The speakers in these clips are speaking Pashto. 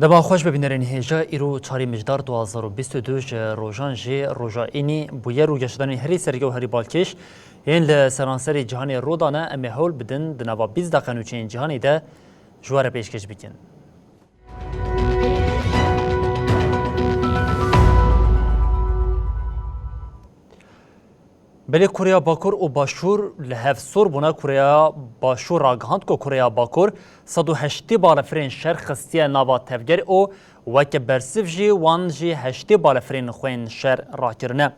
دبا خوش ببینرین هیجا ایرو چاری مجدار 2022 روژان جی روژا اینی بویر و گشتانی هری سرگو هری بالکش این لسرانسری جهانی رودانه امی هول بدن دنوا 20 دقیقه جهانی ده جوار پیشکش بکن. بله کره باکور و باشور لحف سور بنا کره باشور راگهاند کو کره باکور 108 بالفرین شر خستی نوا تفگر او وک برسف جی وان جی 8 بالفرین خوین شر راکرنه.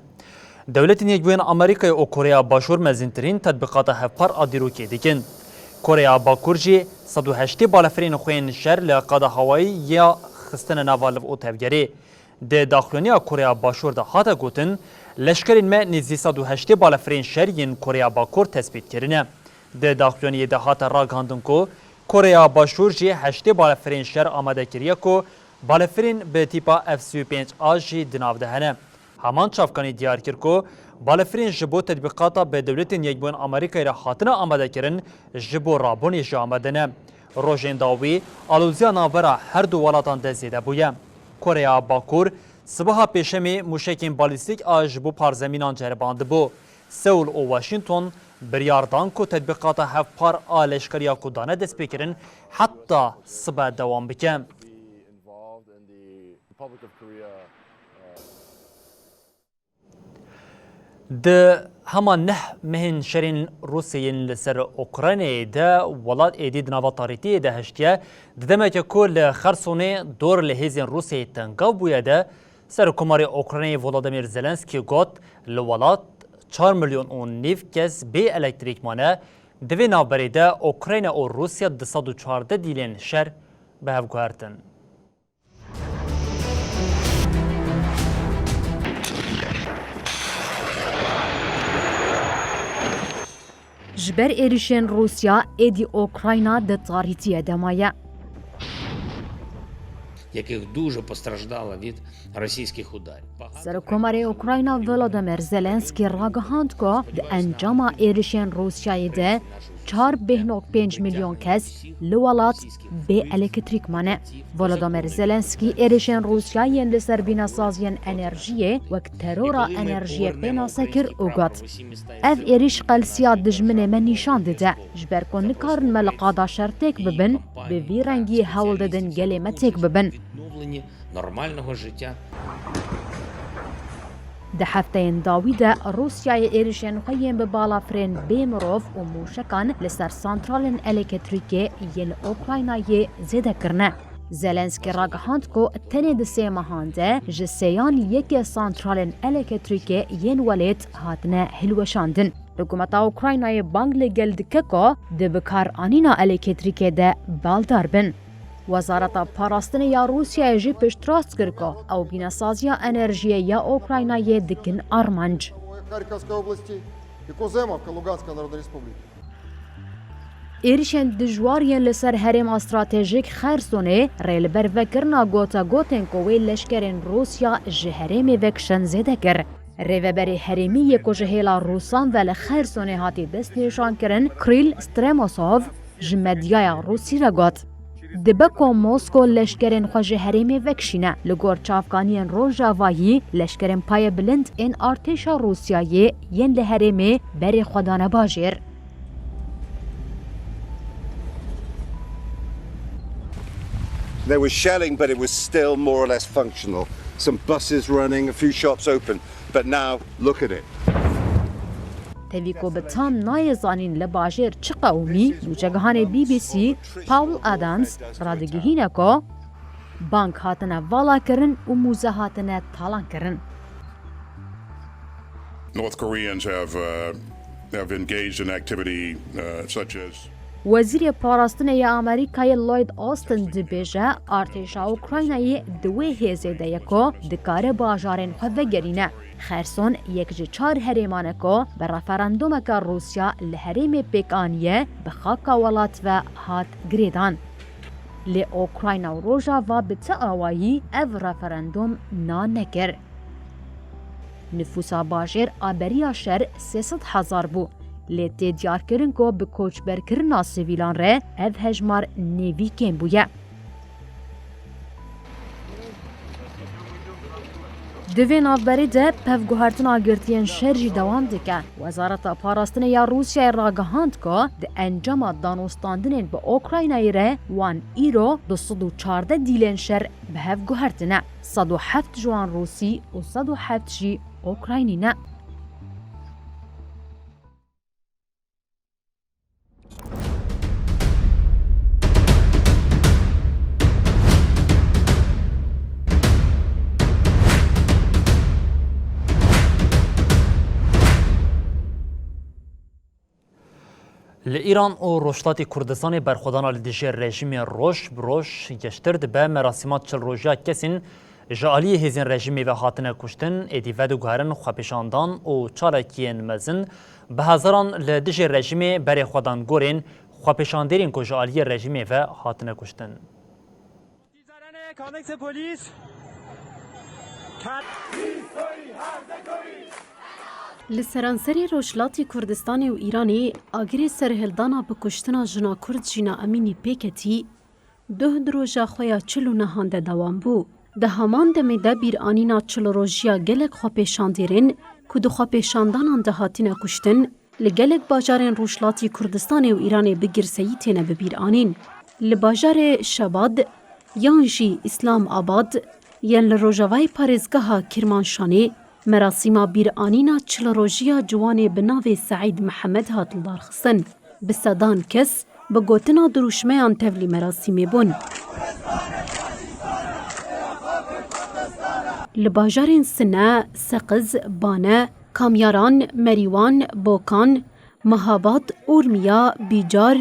دولت نیجوین آمریکا و کره باشور مزینترین تطبیقات هفپار آدیرو که دیکن. کره باکور جی 108 بالفرین خوین شر لقاد هوایی یا خستن نوالف او تفگری. ده داخلونی کره باشور ده هاتا گوتن لشکرین ما نزدیک 108 بالفرین شهرین کره باکور تثبیت کرده. ده داخلونی ده هاتا راگهاندن کو کره باشور جی 8 بالفرین شهر آماده کریه کو بالفرین به تیپا F-35 آجی دناو دهنه. همان چافکانی دیار کرد کو بالفرین جبو تطبیقاتا به دولت یکبون آمریکای را خاطنه آماده کرن جبو رابونی جا آمده نه. روژین داوی آلوزیا ناورا هر دو ولاتان ده زیده بویه. کره باکور صبح پیشمی موشکین بالیستیک آج بو پارزمینان جرباند بو. سئول و واشنطن بریاردان کو تطبیقات هف پار آلشکریا کو دانه دست بکرن حتی صبح دوام بکن. ده همان نه مهن شرین روسیین لسر اوکراینی ده ولاد ایدید نوا تاریتی ده هشتیه دمه که کل خرسونه دور لحیزین روسیی تنگاو بویه ده سر کماری اوکراینی ولادیمیر زلنسکی گوت لولاد 4 میلیون و نیف کس بی الکتریک مانه دوی نابری ده اوکراین و روسیا 214 دیلین شر به هفگوهرتن. جبر ایریشن روسیا ایدی اوکراینا ده تاریتیه دمایه. яких дуже постраждало від російських ударів. سرکمر اوکراینا ولادیمیر زلنسکی راگهاند کو د انجام ایریشن روسیای ده 4.5 میلیون کس لولات به الکتریک مانه. ولادیمیر زلنسکی ایریشن روسیای لسر بیناسازین انرژی و ترورا انرژی بیناسکر اوگات. اف ایریش قلسیات دجمن من نشان دده. جبر کن نکارن ملقادا شرطک ببن به وی رنگی حول دادن گلیمتک ببن. نورمального життя. ده هفتهین داویده روسیای ایریشن خواهیم به بالافرین بیمروف و موشکان لسر سانترالن الکتریکی ین اوکراینای زیده کرنه. زلنسکی راگهاند کو تنه ده سه مهانده جسیان یک سانترالن الکتریکی ین ولید هاتنه هلوشاندن. حکومت اوکراینای بانگ لگل دکه کو ده بکار آنینا الکتریکی ده بالدار بن. وزارت پاراستن یا روسیای جی پشت راست کرد او بیناسازی انرژی یا اوکراینای دکن آرمانج. ایریشن دجواریان لسر هرم استراتژیک خرسونه ریل بر وکرنا گوتا گوتن کوی لشکرین روسیا جهرم وکشن زده کر. ریوبری هرمی یکو جهیلا روسان و لخرسونه هاتی دست نشان کرن کریل سترموسوف جمدیای روسی را گوت. دبکو موسکو لشکرین خوژه هرمی وکشینه لگور چافکانین روژاوایی لشکرین پای بلند این ارتشا روسیایی ین لهرمی بری خودانه باجیر. There was shelling, but it was still more or less functional. Some buses running, a few shops open, but now look at it. تیویکو به تام نایزانین لباجر چه قومی نوچگهان BBC پاول آدامز رادگیهینه که بانک هاتنه والا کرن و موزه هاتنه تالان کرن. North Koreans have engaged in activity such as وزیر پاراستنه آمریکای لوید آستن دبیجه ارتش اوکراینای دوی هزه دیکو دکار باجارن خود گرینه. خرسون یک جچار هریمانه کو به رفراندوم که روسیا لحریم پیکانیه به خاک ولات و هات گریدان. لی اوکراینا و روژا و به آوایی او رفراندوم نانکر. نفوسا باجر آبریا شر 300,000 بو. لیتی دیار کرن کو به کوچبر کرنا سیویلان ره اف هجمار نیوی کن بویه. Divê navberê de pevguhertina girtiyên şer jî dewam dike. Wezareta Parastinê ya Rûsyayê ragihand ku di encama danostandinên bi Ukraynayê re wan îro 214 dîlên şer bi hev guhertine. 107 ji wan Rûsî û 107 jî Ukraynî ne. لإيران و روشلاتی کردستان برخودانا لدیجه رژیم روش بروش گشتر دبه مراسمات چل روژا کسین جالی هزین رژیمی و خاتنه کشتن ادیوه دو گهرن خوابشاندان و چارکین مزن به هزاران لدیجه رژیمی بر خودان گورین خوابشاندرین که جالی رژیمی و خاتنه کشتن. لسرانسری روشلاتی کردستانی و ایرانی آگری سرهلدانا بکشتنا جنا کرد جینا امینی پیکتی ده دروژا خویا چلو نهانده دوام بو. ده همان دمی ده بیر آنینا چلو روژیا گلک خوابشاندیرین که دو خوابشاندانان ده هاتینا کشتن لگلک باجارین روشلاتی کردستانی و ایرانی بگرسایی تینه ببیر آنین. لباجار شباد یانجی اسلام آباد ین لروژاوی پارزگاه کرمانشانی مراسم بیرانینا چلروژیا جوان بناوی سعید محمد هات دارخستن بسدان کس به گوتنا دروشمیان تولی مراسمی بون. لباجارین سنه، سقز، بانه، کامیاران، مریوان، بوکان، مهاباد، اورمیا، بیجار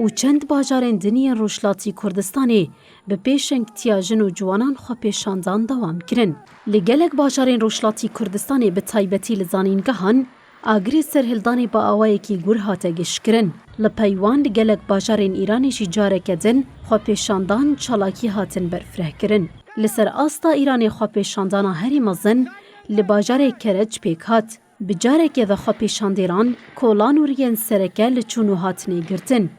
و چند باجارین دنی روشلاتی کردستانی به پیشنگ تیاجن و جوانان خواه پیشاندان دوام کرن. لگلک باجارین روشلاتی کردستانی به تایبتی لزانینگهان آگری سرهلدانی با آوائی که گور هاته گش کرن. لپیوان لگلک باجارین ایرانی شی جاره کدن خواه پیشاندان چالاکی هاتن برفره کرن. لسر آستا ایرانی خواه پیشاندانا هری مزن لباجار کرج پیک هات. بجاره که ده خواه پیشاندیران کولان و رین سرکه لچونو هاتنی گرتن.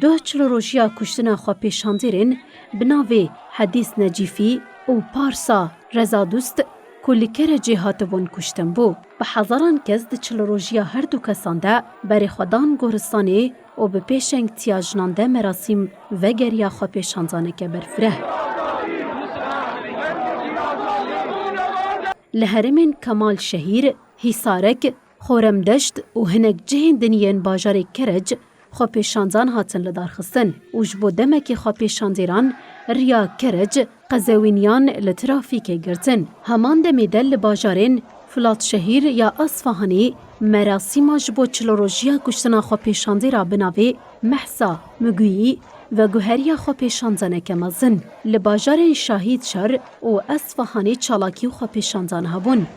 دو چلو روژیا کشتن خواه پیشاندیرین بناوی حدیث نجیفی و پارسا رضا دوست کلی کرجی هاتبون کشتن بو. به هزاران کس ده چلو روژیا هر دو کسانده بری خودان گورستانی و به پیشنگ تیاجنانده مراسم و گریا خواه پیشاندانه که برفره. لهرمین کمال شهیر، حسارک، خورمدشت و هنک جهن دنیین باجار کرج خواه پیشاندان هاتن لدارخستن و جبو دمکی خواه پیشاندیران ریا کرج قزوینیان لترافیک گرتن. همان دمی دل لباجارین فلات شهیر یا اصفهانی مراسم جبو چلوروژیا کشتنا خواه پیشاندیرا بناوی محسا، مگویی و گوهریا خواه پیشاندانه که مزن. لباجارین شاهید شر و اصفهانی چالاکی خواه پیشاندان هبون.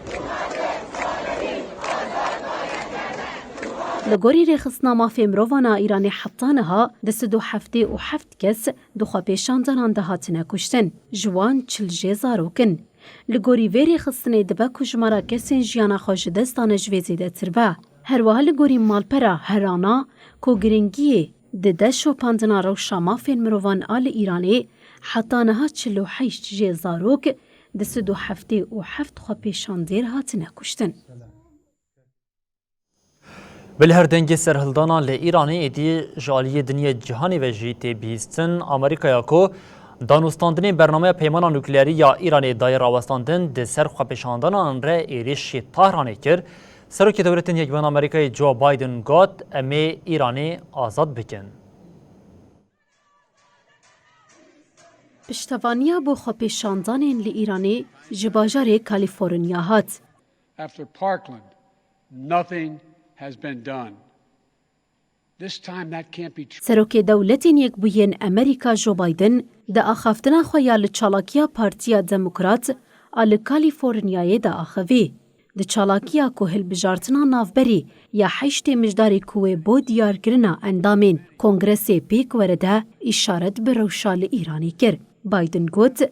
لگوری رخصنا مافی مرووانا ایرانی حطانها دست دو هفته و هفت کس دو خواه پیشاندانان ده هاتنه کشتن. جوان چلجه زاروکن. لگوری وی رخصنه دبه کجمارا کسین جیانا خوش دستان جویزی ده تربه. هر وحا لگوری مالپرا هرانا کو گرنگیه ده شوپاندنا روشا مافی مروان آل ایرانی حطانها 48 جه زاروک دست دو هفته و هفت خواه پیشاندیر هاتنه کشتن. بالهر دنگ سرهلدانا لإيراني ادي جالية دنيا جهاني و جيتي بيستن امريكا ياكو دانوستاندني برنامه پیمانا نوکلیری یا ایرانی دایر آوستاندن ده سر خوابشاندانان را ایریشی طهرانی کر سروکی دولتن یکوان امریکای جو بایدن گات امی ایرانی آزاد بکن. پشتوانیا بو خوابشاندانین لإيراني جباجار کالیفورنیا هات. After Parkland, nothing has been done. This time that can't be true. سروک دولتین یک بوین امریکا جو بایدن ده آخافتنا خویا لچالاکیا پارتیا دموکرات آل کالیفورنیای ده آخوی. ده چالاکیا که هل بجارتنا نافبری یا حشت مجداری کوه بو دیار کرنا اندامین کنگرس پیک ورده اشارت به روشال ایرانی کر. بایدن گوت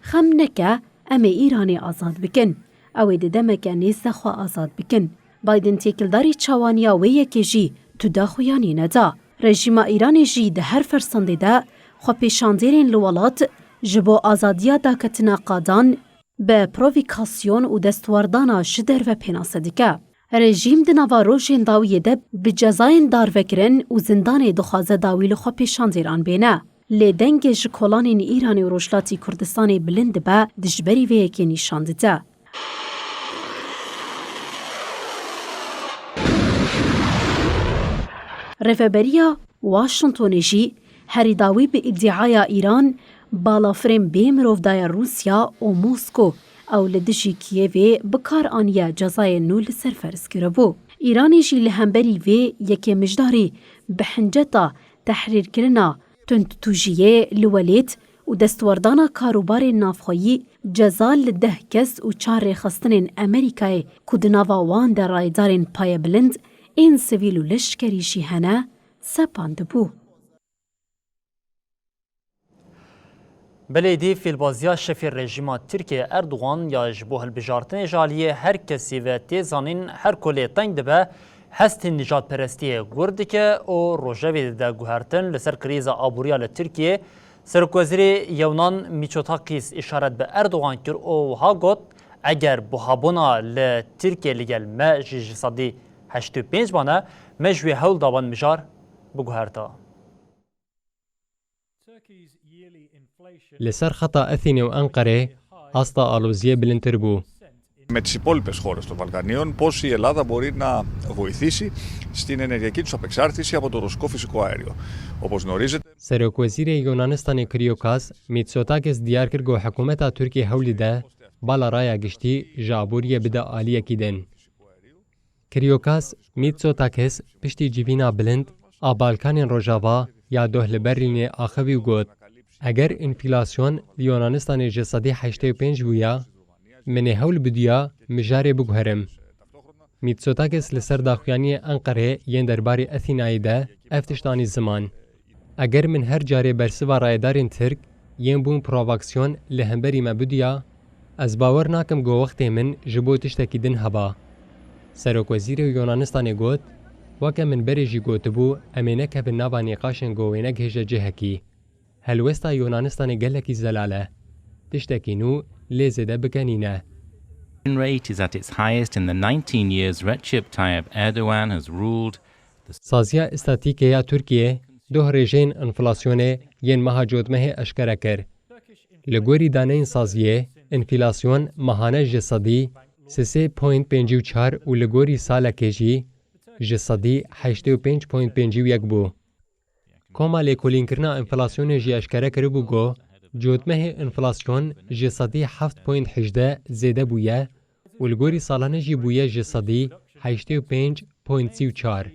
خم نکه امی ایرانی آزاد بکن. اوی ده دمکه نیز دخوا آزاد بکن. بایدن تیکلداری چوانیا ویه که جی تو دا خویانی ندا. رژیما ایران جی ده هر فرسنده ده خو پیشاندیرین لولات جبو آزادیا دا کتنا قادان به پروویکاسیون و دستواردانا جدر و پیناسه دیکه. رژیم د نوا روشین داویه ده به جزاین دار وکرن و زندان دخوازه داوی لخوا پیشاندیران بینه. لی دنگ جکولانین ایرانی و روشلاتی کردستانی بلند به دجبری ویکی نشانده ده. رفبریا واشنطن جی هری داوی به ادعای ایران بالافرین بیمروف دای روسیا و موسکو او لدجی کیوی بکار آنیا جزای نول سرفرز کربو. ایرانی جی لهمبری وی یکی مجداری بحنجتا تحریر کرنا تنتوجیه لولیت و دستوردانا کاروبار نافخویی جزال لده کس و 4 خستن امریکای کدناوا وان در رایدارین پای بلند این سویل و لشکری جی هنه سپاند بو. بلیدی فیلبازیا شفی رژیما ترکیه اردوغان یا جبو هلبجارتن جالیه هر کسی و تیزانین هر کلی تنگ دبه هست نجات پرستی گرد که او روژوی ده گوهرتن لسر کریزا آبوریا لترکیه سرکوزری یونان میچوتاکیس اشارت به اردوغان کر او ها گوت اگر بوهابونا لترکیه لگل ما جیجسادی 85 بانه مجوی هول دابان مجار بگوهرتا. لسر خطا أثينا وأنقرة أسطى ألوزية بلنتربو. Με τις υπόλοιπες χώρες των Βαλκανίων, πώς η Ελλάδα μπορεί να βοηθήσει στην ενεργειακή τους απεξάρτηση από το ρωσικό φυσικό αέριο. Όπως γνωρίζετε... سەرۆکوەزیرە یۆنانستانی کریۆکاس میتسۆتاکس دیار کرد گۆ حکوومەتا تورکی هەولی دا بالا ڕایە گشتی ژابوریە بدە ئالیەکی دن. کریۆکاس میتسۆتاکس پشتی جیڤینا بلند ئابالکانین ڕۆژاوا یا دۆهلبەرینێ ئاخەوی و گوت ئەگەر ئینفیلاسیۆن یۆنانستانی ji سەدی 85 بووە منێ هەول بدویە مژارێ بگوهرم. میتسۆتاکس لەسەر داخوایانیە ئەنقەرێ یەن دەربارەی ئەثیناییدا ئەف تشتانی زمان. ئەگەر من هەر جارێ بەرسڤا ڕایدارین ترک یەن بوون پرۆڤاکسیۆن لە هەمبەری مە بدویە ئەس باوەڕ ناکەم گۆ وەختێ من ji بۆ تشتێکی din هەبا. سەرۆکوەزیرە یۆنانستانê got وەکە من بەرێژی گوتبوو ئەمێ نەکەبن ناوا نێقاشên گۆوێنە گهێژە cihekî. هەلوێستا یۆنانستانی gelekî zelale. Tiştekî nû lê zêde bikenîne. Rate is at its highest in the 19 years Recep Tayyip Erdogan has ruled. Saziya îstatîkeya Tirkiyê doh rêjeyên enflasyonê yên meha cotmehê eşkere kir. Li gorî daneyên saziyê, enflasyon mehane ji sedî 3.54 û li gorî salekê jî ji sedî 85.51 bû. Koma lêkolînkirina enflasyonê jî eşkere kiribû got cotmehê enflasyon ji sedî 7.18 zêde bûye û li gorî salanê jî bûye ji sedî 85.34.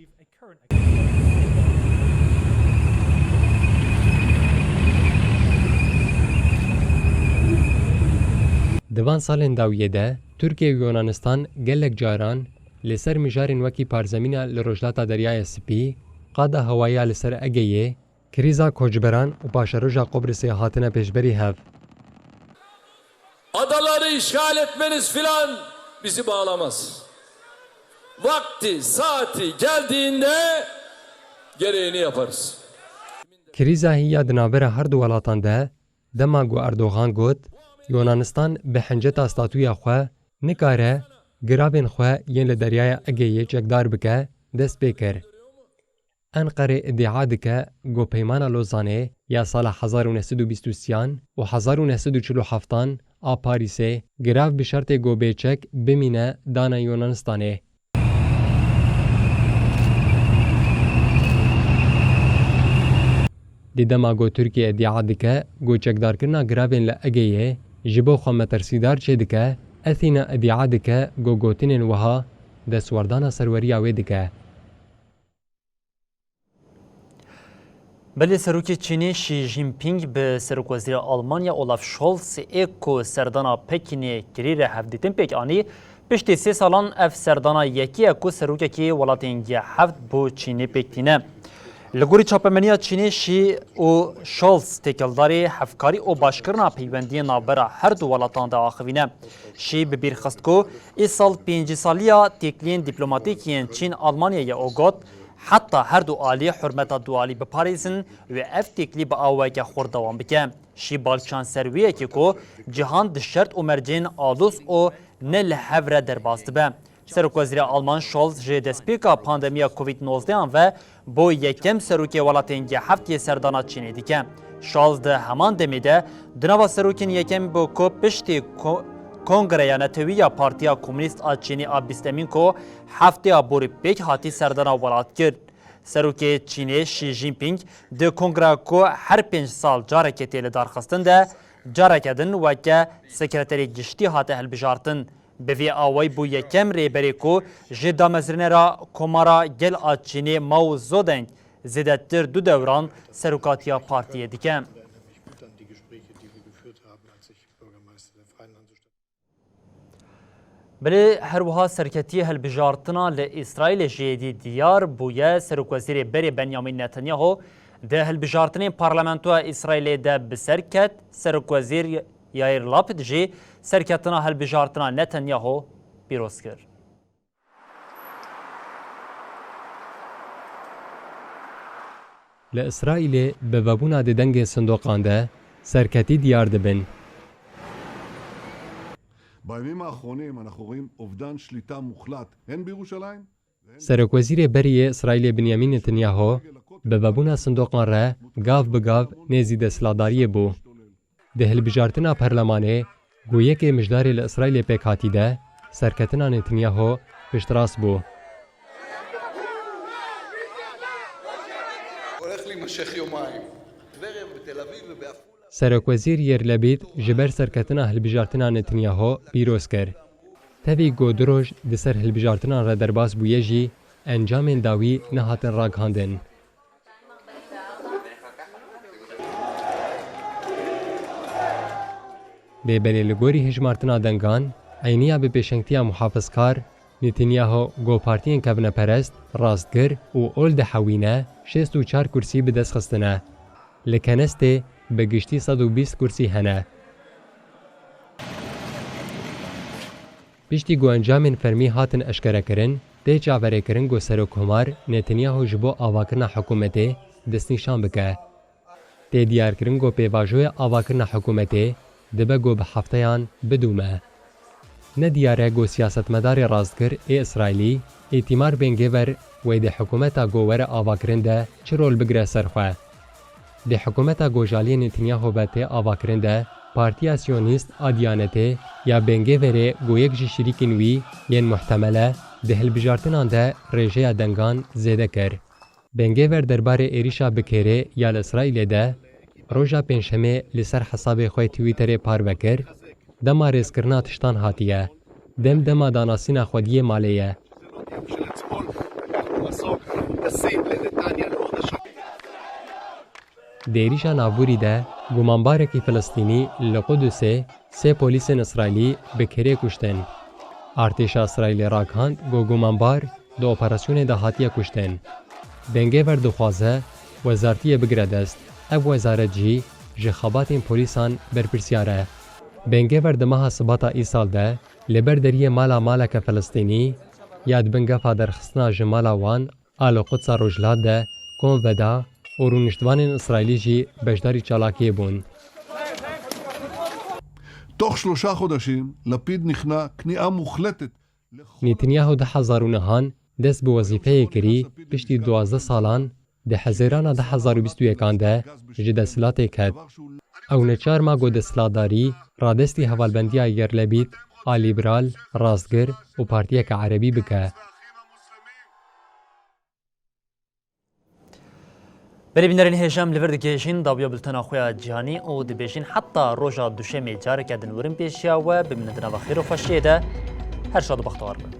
Divan salên dawiyê de Tirkiye û Yunanistan gelek caran li ser mijarên wekî parzemîna li rojhilata Deryaya Spî, qada hewayiya li ser Egeyê, krîza koçberan û paşeroja Qobrîsê hatine pêşberî hev. Adaları işgal etmeniz filan bizi bağlamaz. Vakti, saati geldiğinde gereğini yaparız. Krîza hiya di navbera her du welatan de dema ku Erdogan got Yunanistan bi hinceta statûya xwe nikare giravên xwe yên li Deryaya Egeyê çekdar bike dest pê kir. Enqerê iddia dike ku peymana Lozanê ya sala 1923 û 1947 a Parîsê girav bi şertê ku bêçek bimîne dana Yunanistanê. Di dema ku Tirkiye iddia dike ku çekdarkirina giravên li Egeyê ji bo xwe metirsîdar çê dike, Athîna iddia dike ku gotinên wiha destwerdana serweriya wê dike. بله سروکی چینی شی جینپینگ به سروکوزیر آلمانیا اولاف شولز اکو سردانا پکینی گریر هفدیتن پک آنی پشتی 3 سالان اف سردانا یکی اکو سروکی که ولاتینگی هفت بو چینی پکتینه. لگوری چاپمنیا چینی شی او شولز تکلداری هفکاری او باشکرنا پیوندی نابرا هر دو ولاتان دا آخوینه. شی ببیر خست کو ای سال 5 سالیا تکلین دیپلوماتیکین چین آلمانیا یا اوگوت حتی هر دو عالی حرمت دوالی بپاریزن و افتکلی با آوک خوردوان بکن. شی بالچان سرویه که کو جهان دشرت و مرجین آلوس و نل هفره در باست به. سروک وزیر آلمان شولز جه دسپیکا پاندمیا کووید 19 و بو یکم سروک ولاتنگی هفتی سردانا چینی دیکن. شولز ده همان دمیده دنوا سروکین یکم بو کو پشتی کنگره نتوی یا پارتیا کمونیست چینی آبیستمین کو هفته بوری پیک هاتی سردانا ولات کرد. سروک چینی شی جین پینگ ده کنگره کو هر 5 سال جارک تیل دارخستن ده جارک دن و که سکرتری گشتی هاته هلبجارتن. به وی آوای بو یکم ریبری کو جدا مزرنه را کمارا گل آچینی ماو زودنگ زیدتر دو دوران سروکاتیا پارتیه دیکن. بله هر وها سرکتی هلبجارتنا لإسرائیل جیدی دیار بویه سروک وزیر بری بنیامین نتانیاهو ده هلبجارتنی پارلمانتو اسرائیل ده بسرکت سروک وزیر یایر لاپید جی سرکتنا هلبجارتنا نتانیاهو پیروز کرد. لإسرائیل به وبونا دنگ صندوقان ده سرکتی دیار دبن. בימים האחרונים אנחנו רואים אובדן שליטה מוחלט, הן בירושלים. سرک وزیر بری اسرائیل بنیامین نتانیاهو به وبونا صندوقان را گاو بگاو نزی دستلاداری بو. ده هلبجارتنا پرلمانه گویه که مجدار لإسرائیل پیکاتی ده سرکتنا نتانیاهو پشتراس بو. سرک وزیر یر لبید جبر سرکتنا هلبجارتنا نتانیاهو پیروز کرد. تاوی گودروش دسر هلبجارتنا را درباس بویه جی انجام داوی نهاتن راگهاندن. به بلیلگوری هجمارتنا دنگان عینیا به پیشنگتیا محافظکار نتانیاهو گو پارتین کبنه پرست راستگر و اول ده حوینه 64 کرسی به دست خستنه. لکنسته به گشتی 120 کرسی هنه. پشتی گو انجام فرمی هاتن اشکره کرن ده جعبره کرن گو سروکومار نتانیاهو جبو آواکرنا حکومته دستنیشان بکه. ده دیار کرن گو پیواجوی آواکرنا حکومته دبه گو به هفتهان بدومه. ندیاره گو سیاستمدار راستگر اسرائیلی اعتمار بینگیور و ده حکومتا گوور آواکرن ده چه رول بگره سرخواه. ده حکومتا گوجالی نتانیاهو بته آواکرن ده پارتیا سیونیست آدیانته یا بینگیوره گو یک جی شریکین وی ین محتمله ده هلبجارتنان ده رژه دنگان زیده کر. بینگیور درباره ایریشا بکره یا اسرائیل ده روژا پنجشنبه لسر حساب خوی توییتر پار وکر دما ریزکرنا تشتان هاتیه دما داناسینا خودیه مالیه دیریشا ناووری ده گمانبارکی فلسطینی لقدسه 3 پلیس اسرائیلی بکره کشتن. ارتش اسرائیل راکهاند گمانبار دو اپراسیون ده هاتیه کشتن. بنگیور دخوازه وزارتی بگره دست او وزارت جی جخابات پولیسان برپرسیاره. بنگیور دماها سباتا ای سال ده لبردری مالک فلسطینی یاد بنگفا درخستنا جمالا وان آلو قدس روجلات ده کون ودا و رونشتوان اسرائیلی جی بجداری چالاکی بون. תוך 3 חודשים לפיד נכנע כניעה מוחלטת. نتانیاهو ده هزارونهان دست به وظیفه کری پشتی 12 سالان ده حزیران 2021 ده جه دستلاته کد. او نچار ما گو دستلاداری رادستی حوالبندی اگر لبید آلیبرال، راستگر و پارتیه که عربی بکه. بری بینرین هجم لورد گیشین دابیا بلتنا خویا جهانی او دبیشین حتی روژا دوشمی جاره کدن ورم پیشیا و ببیندنا و خیر و فشیده هر شاد و بختوار بند.